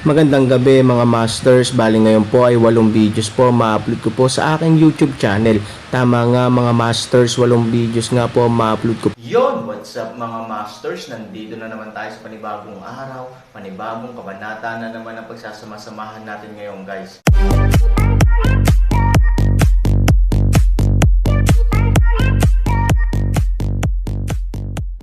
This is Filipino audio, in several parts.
Magandang gabi mga masters, bali ngayon po ay 8 videos po ma-upload ko po sa aking YouTube channel. Tama nga mga masters, 8 videos nga po ma-upload ko. Yon, what's up mga masters? Nandito na naman tayo sa panibagong araw, panibagong kabanata na naman ang pagsasama-samahan natin ngayon guys.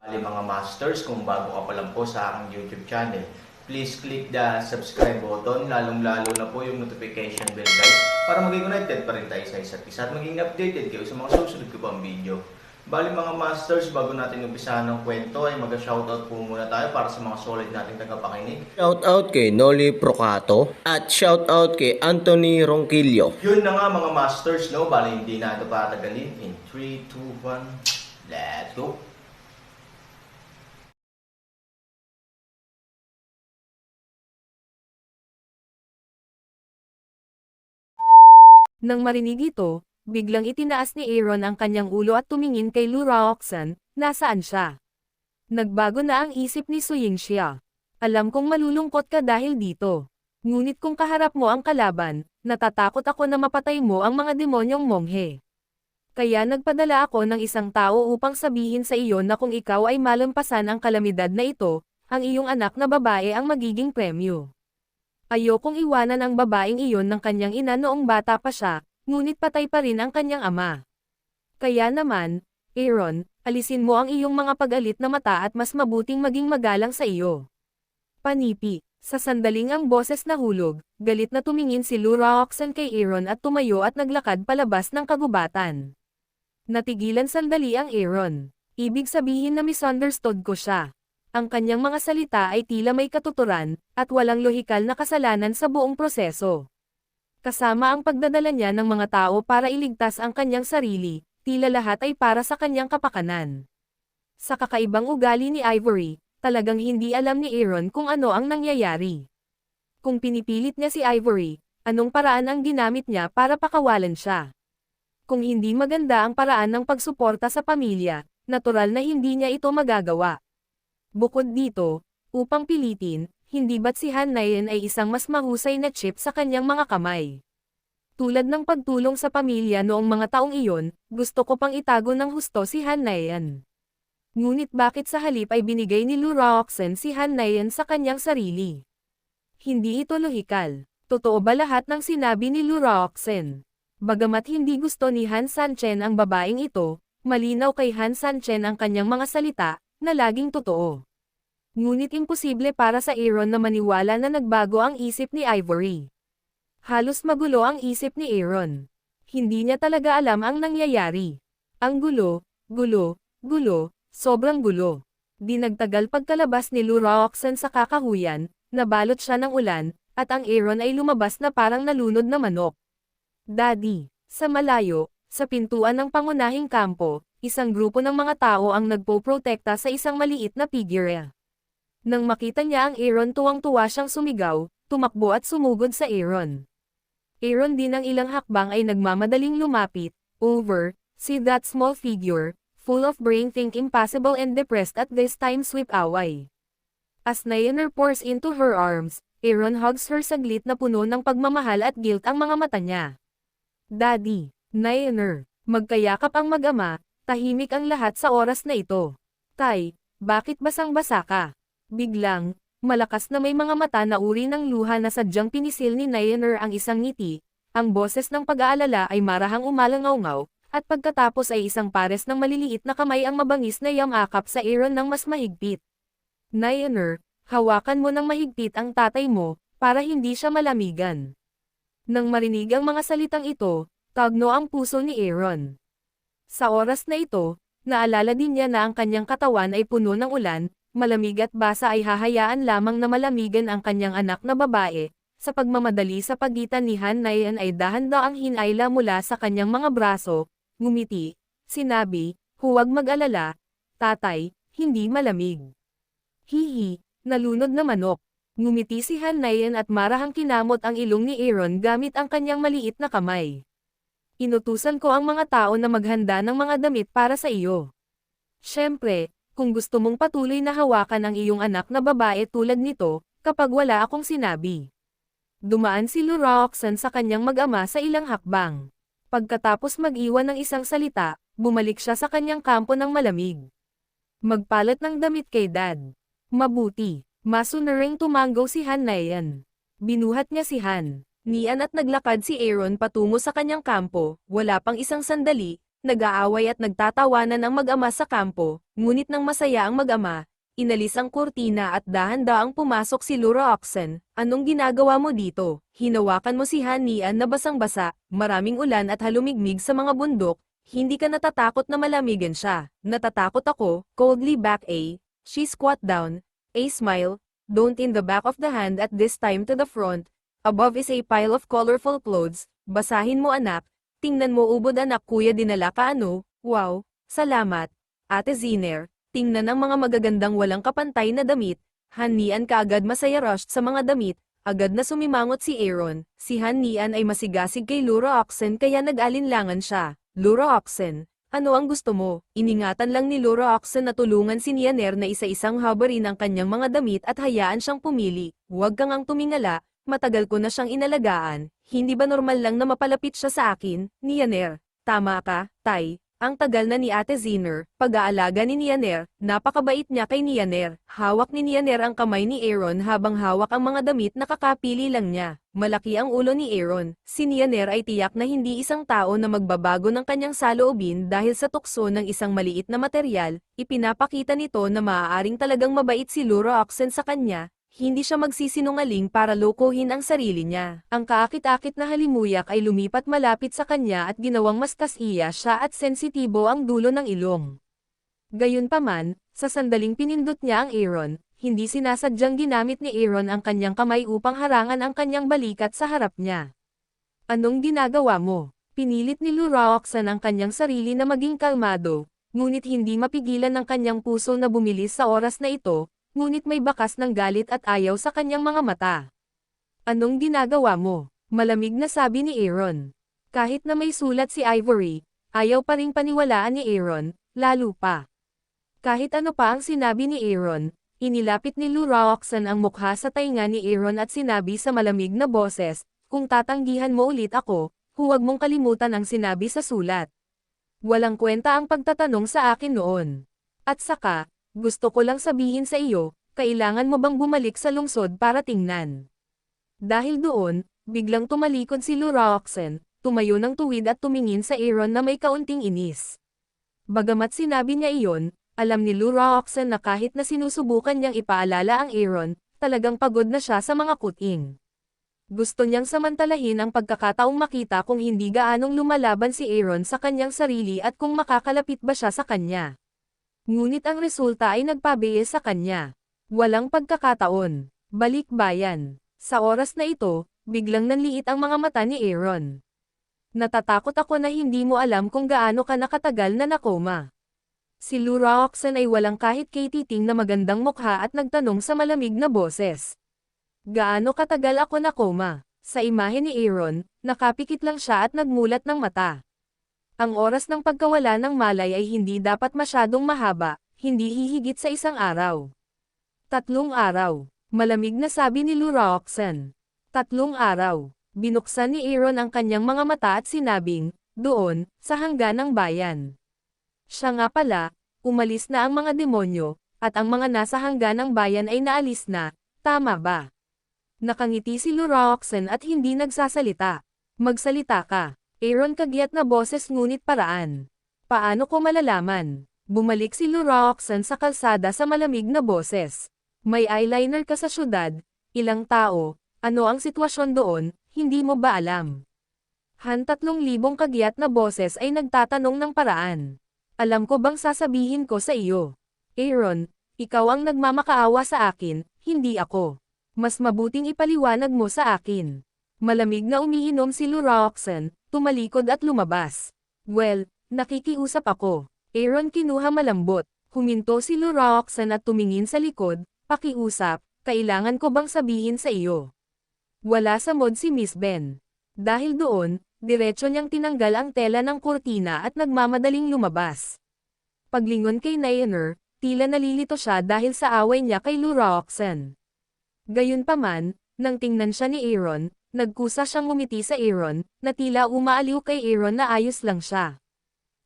Bali mga masters, kung bago ka pa lang po sa aking YouTube channel, please click the subscribe button, lalong-lalo na po yung notification bell guys, para maging connected pa rin tayo sa isa't isa at maging updated kayo sa mga susunod ko pang video. Bali mga masters, bago natin umpisahan ng kwento ay mag-shoutout po muna tayo para sa mga solid nating tagapakinig. Shoutout kay Noli Procato at shoutout kay Anthony Ronquillo. Yun na nga mga masters, no? Bali hindi na ito patagalin. In 3, 2, 1, let's go! Nang marinig ito, biglang itinaas ni Aaron ang kanyang ulo at tumingin kay Lu Raoxan, nasaan siya? Nagbago na ang isip ni Su Yingxia. Alam kong malulungkot ka dahil dito. Ngunit kung kaharap mo ang kalaban, natatakot ako na mapatay mo ang mga demonyong monghe. Kaya nagpadala ako ng isang tao upang sabihin sa iyo na kung ikaw ay malampasan ang kalamidad na ito, ang iyong anak na babae ang magiging premyo. Ayokong iwanan ang babaeng iyon ng kanyang ina noong bata pa siya, ngunit patay pa rin ang kanyang ama. Kaya naman, Aaron, alisin mo ang iyong mga pag-alit na mata at mas mabuting maging magalang sa iyo. Panipi, sa sandaling ang boses nahulog, galit na tumingin si Lu Raoxan kay Aaron at tumayo at naglakad palabas ng kagubatan. Natigilan sandali ang Aaron. Ibig sabihin na misunderstood ko siya. Ang kanyang mga salita ay tila may katuturan, at walang lohikal na kasalanan sa buong proseso. Kasama ang pagdadala niya ng mga tao para iligtas ang kanyang sarili, tila lahat ay para sa kanyang kapakanan. Sa kakaibang ugali ni Ivory, talagang hindi alam ni Aaron kung ano ang nangyayari. Kung pinipilit niya si Ivory, anong paraan ang ginamit niya para pakawalan siya? Kung hindi maganda ang paraan ng pagsuporta sa pamilya, natural na hindi niya ito magagawa. Bukod dito, upang pilitin, hindi ba't si Han Nayan ay isang mas mahusay na chip sa kanyang mga kamay? Tulad ng pagtulong sa pamilya noong mga taong iyon, gusto ko pang itago ng husto si Han Nayan. Ngunit bakit sa halip ay binigay ni Lu Raoxan si Han Nayan sa kanyang sarili? Hindi ito lohikal. Totoo ba lahat ng sinabi ni Lu Raoxan? Bagamat hindi gusto ni Han Sanchen ang babaeng ito, malinaw kay Han Sanchen ang kanyang mga salita, na laging totoo. Ngunit imposible para sa Aaron na maniwala na nagbago ang isip ni Ivory. Halos magulo ang isip ni Aaron. Hindi niya talaga alam ang nangyayari. Ang gulo, sobrang gulo. Di nagtagal pagkalabas ni Lu Raoxan sa kakahuyan, nabalot siya ng ulan, at ang Aaron ay lumabas na parang nalunod na manok. Daddy, sa malayo, sa pintuan ng pangunahing kampo, isang grupo ng mga tao ang nagpoprotekta sa isang maliit na figure. Nang makita niya ang Aaron, tuwang-tuwa siyang sumigaw, tumakbo at sumugod sa Aaron. Aaron din ang ilang hakbang ay nagmamadaling lumapit, see that small figure, full of brain think impossible and depressed at this time sweep away. As Nayaner pours into her arms, Aaron hugs her saglit na puno ng pagmamahal at guilt ang mga mata niya. Daddy, Nayaner, magkayakap ang mag-ama, tahimik ang lahat sa oras na ito. Tay, bakit basang-basa ka? Biglang, malakas na may mga mata na uri ng luha na sadyang pinisil ni Nayaner ang isang ngiti, ang boses ng pag-aalala ay marahang umalangaw-ngaw, at pagkatapos ay isang pares ng maliliit na kamay ang mabangis na yamakap sa Aaron ng mas mahigpit. Nayaner, hawakan mo ng mahigpit ang tatay mo, para hindi siya malamigan. Nang marinig ang mga salitang ito, tagno ang puso ni Aaron. Sa oras na ito, naalala din niya na ang kanyang katawan ay puno ng ulan, malamig at basa ay hahayaan lamang na malamigan ang kanyang anak na babae. Sa pagmamadali sa pagitan ni Han Nayan ay dahan-daang hinayla mula sa kanyang mga braso, ngumiti, sinabi, huwag mag-alala, tatay, hindi malamig. Hihi, nalunod na manok. Ngumiti si Han Nayan at marahang kinamot ang ilong ni Aaron gamit ang kanyang maliit na kamay. Inutusan ko ang mga tao na maghanda ng mga damit para sa iyo. Siyempre, kung gusto mong patuloy na hawakan ang iyong anak na babae tulad nito, kapag wala akong sinabi. Dumaan si Luroxan sa kanyang mag-ama sa ilang hakbang. Pagkatapos mag-iwan ng isang salita, bumalik siya sa kanyang kampo ng malamig. Magpalat ng damit kay Dad. Mabuti. Masunuring tumanggo si Han Nayan. Binuhat niya si Han Nian at naglakad si Aaron patungo sa kanyang kampo. Wala pang isang sandali, nag-aaway at nagtatawanan ang mag-ama sa kampo, ngunit nang masaya ang mag-ama, inalis ang kurtina at dahan-daang pumasok si Luroxan. Anong ginagawa mo dito? Hinawakan mo si Han Nian na basang-basa, maraming ulan at halumigmig sa mga bundok, hindi ka natatakot na malamigan siya. Natatakot ako, coldly back A. She squat down. A smile, don't in the back of the hand at this time to the front. Above is a pile of colorful clothes. Basahin mo anak. Tingnan mo ubod anak kuya dinala ka ano. Wow, salamat. Ate Ziner, tingnan ang mga magagandang walang kapantay na damit. Han Nian kaagad masaya rushed sa mga damit. Agad na sumimangot si Aaron. Si Han Nian ay masigasig kay Luroxan kaya nag-alinlangan siya. Luroxan, ano ang gusto mo? Iningatan lang ni Luroxan na tulungan si Nianer na isa-isang habarin ang kanyang mga damit at hayaan siyang pumili. Huwag kang ang tumingala, matagal ko na siyang inalagaan. Hindi ba normal lang na mapalapit siya sa akin, Nianer? Tama ka, Tay. Ang tagal na ni Ate Ziner, pag-aalaga ni Nianer, napakabait niya kay Nianer. Hawak ni Nianer ang kamay ni Aaron habang hawak ang mga damit na kakapili lang niya. Malaki ang ulo ni Aaron. Si Nianer ay tiyak na hindi isang tao na magbabago ng kanyang saloobin dahil sa tukso ng isang maliit na materyal, ipinapakita nito na maaaring talagang mabait si Luroxan sa kanya. Hindi siya magsisinungaling para lokohin ang sarili niya. Ang kaakit-akit na halimuyak ay lumipat malapit sa kanya at ginawang mas kasiya siya at sensitibo ang dulo ng ilong. Gayunpaman, sa sandaling pinindot niya ang Aaron, hindi sinasadyang ginamit ni Aaron ang kanyang kamay upang harangan ang kanyang balikat sa harap niya. Anong ginagawa mo? Pinilit ni Luroxan ang kanyang sarili na maging kalmado, ngunit hindi mapigilan ng kanyang puso na bumilis sa oras na ito, ngunit may bakas ng galit at ayaw sa kanyang mga mata. Anong ginagawa mo? Malamig na sabi ni Aaron. Kahit na may sulat si Ivory, ayaw pa ring paniwalaan ni Aaron, lalo pa. Kahit ano pa ang sinabi ni Aaron, inilapit ni Luroxan ang mukha sa tainga ni Aaron at sinabi sa malamig na boses, kung tatanggihan mo ulit ako, huwag mong kalimutan ang sinabi sa sulat. Walang kwenta ang pagtatanong sa akin noon. At saka, gusto ko lang sabihin sa iyo, kailangan mo bang bumalik sa lungsod para tingnan? Dahil doon, biglang tumalikod si Luroxan, tumayo ng tuwid at tumingin sa Aaron na may kaunting inis. Bagamat sinabi niya iyon, alam ni Luroxan na kahit na sinusubukan niyang ipaalala ang Aaron, talagang pagod na siya sa mga kuting. Gusto niyang samantalahin ang pagkakataong makita kung hindi gaanong lumalaban si Aaron sa kanyang sarili at kung makakalapit ba siya sa kanya. Ngunit ang resulta ay nagpabies sa kanya. Walang pagkakataon. Balikbayan. Sa oras na ito, biglang nanliit ang mga mata ni Aaron. Natatakot ako na hindi mo alam kung gaano ka nakatagal na nakoma. Si Luroxan ay walang kahit katiting na magandang mukha at nagtanong sa malamig na boses. Gaano katagal ako nakoma? Sa imahe ni Aaron, nakapikit lang siya at nagmulat ng mata. Ang oras ng pagkawala ng malay ay hindi dapat masyadong mahaba, hindi hihigit sa isang araw. 3 araw. Malamig na sabi ni Luroxan. 3 araw. Binuksan ni Aaron ang kanyang mga mata at sinabing, doon, sa hangganang bayan. Siya nga pala, umalis na ang mga demonyo, at ang mga nasa hangganang bayan ay naalis na, tama ba? Nakangiti si Luroxan at hindi nagsasalita. Magsalita ka. Aaron kagyat na boses ngunit paraan. Paano ko malalaman? Bumalik si Luroxan sa kalsada sa malamig na boses. May eyeliner ka sa syudad, ilang tao, ano ang sitwasyon doon, hindi mo ba alam? Han 3,000 kagyat na boses ay nagtatanong ng paraan. Alam ko bang sasabihin ko sa iyo? Aaron, ikaw ang nagmamakaawa sa akin, hindi ako. Mas mabuting ipaliwanag mo sa akin. Malamig na umiinom si Luroxan, tumalikod at lumabas. Well, nakikiusap ako. Aaron kinuha malambot. Huminto si Luroxan at tumingin sa likod, pakiusap, kailangan ko bang sabihin sa iyo? Wala sa mod si Miss Ben. Dahil doon, diretso niyang tinanggal ang tela ng kurtina at nagmamadaling lumabas. Paglingon kay Nayaner, tila nalilito siya dahil sa away niya kay Luroxan. Gayunpaman, nang tingnan siya ni Aaron, nagkusa siyang ngumiti sa Aaron, na tila umaaliw kay Aaron na ayos lang siya.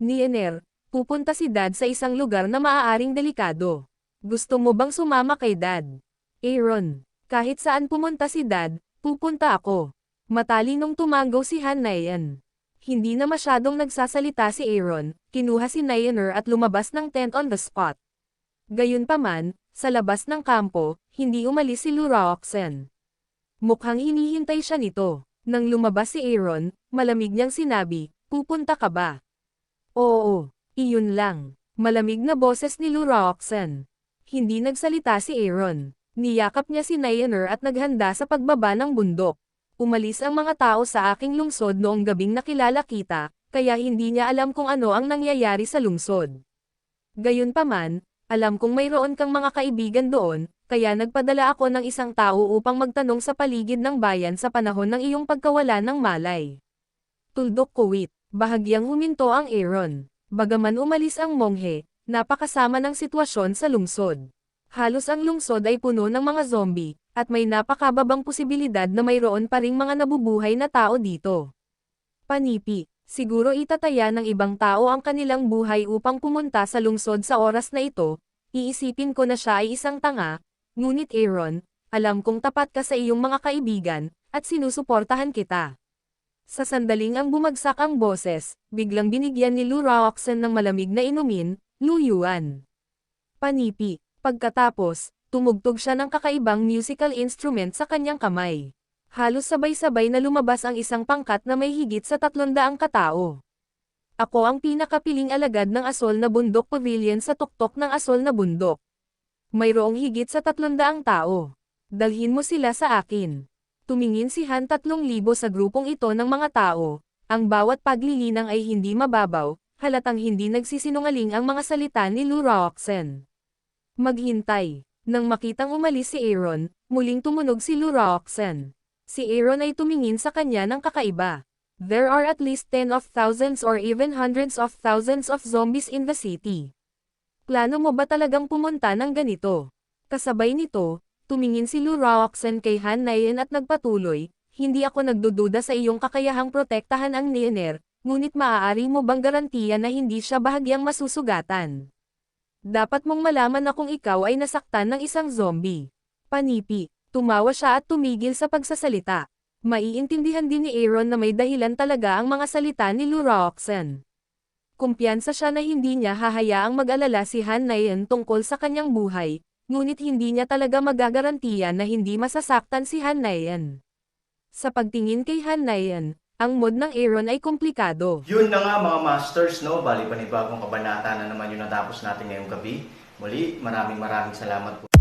Nianer, pupunta si Dad sa isang lugar na maaaring delikado. Gusto mo bang sumama kay Dad? Aaron, kahit saan pumunta si Dad, pupunta ako. Matalinong tumanggaw si Han Nayan. Hindi na masyadong nagsasalita si Aaron, kinuha si Nayaner at lumabas ng tent on the spot. Gayunpaman, sa labas ng kampo, hindi umalis si Luroxen. Mukhang hinihintay siya nito. Nang lumabas si Aaron, malamig niyang sinabi, pupunta ka ba? Oo, iyon lang. Malamig na boses ni Luroxen. Hindi nagsalita si Aaron. Niyakap niya si Nayaner at naghanda sa pagbaba ng bundok. Umalis ang mga tao sa aking lungsod noong gabing nakilala kita, kaya hindi niya alam kung ano ang nangyayari sa lungsod. Gayunpaman, alam kong mayroon kang mga kaibigan doon, kaya nagpadala ako ng isang tao upang magtanong sa paligid ng bayan sa panahon ng iyong pagkawala ng malay. Tuldok kuwit, bahagyang huminto ang Aaron. Bagaman umalis ang monghe, napakasama ng sitwasyon sa lungsod. Halos ang lungsod ay puno ng mga zombie, at may napakababang posibilidad na mayroon pa ring mga nabubuhay na tao dito. Panipi, siguro itataya ng ibang tao ang kanilang buhay upang pumunta sa lungsod sa oras na ito, iisipin ko na siya ay isang tanga, ngunit Aaron, alam kong tapat ka sa iyong mga kaibigan, at sinusuportahan kita. Sa sandaling ang bumagsak ang boses, biglang binigyan ni Luroxen ng malamig na inumin, luyuan. Panipi, pagkatapos, tumugtog siya ng kakaibang musical instrument sa kanyang kamay. Halos sabay-sabay na lumabas ang isang pangkat na may higit sa 300 katao. Ako ang pinakapiling alagad ng Asol na Bundok Pavilion sa tuktok ng Asol na Bundok. Mayroong higit sa 300 tao. Dalhin mo sila sa akin. Tumingin si Han 3,000 sa grupong ito ng mga tao. Ang bawat paglilinang ay hindi mababaw, halatang hindi nagsisinungaling ang mga salita ni Luroxen. Maghintay. Nang makitang umalis si Aaron, muling tumunog si Luroxen. Si Aaron ay tumingin sa kanya ng kakaiba. There are at least 10 of thousands or even hundreds of thousands of zombies in the city. Plano mo ba talagang pumunta ng ganito? Kasabay nito, tumingin si Luroxen kay Han Nayan at nagpatuloy, hindi ako nagdududa sa iyong kakayahang protektahan ang Nianer, ngunit maaari mo bang garantiya na hindi siya bahagyang masusugatan? Dapat mong malaman na kung ikaw ay nasaktan ng isang zombie. Panipi, tumawa siya at tumigil sa pagsasalita. Maiintindihan din ni Aaron na may dahilan talaga ang mga salita ni Luroxen. Kumpiyansa siya na hindi niya hahayaang mag-alala si Han Nayan tungkol sa kanyang buhay, ngunit hindi niya talaga magagarantiya na hindi masasaktan si Han Nayan. Sa pagtingin kay Han Nayan, ang mood ng Aaron ay komplikado. Yun na nga mga masters, no? Bali panibagong kabanata na naman yung natapos natin ngayong gabi. Muli, maraming salamat po.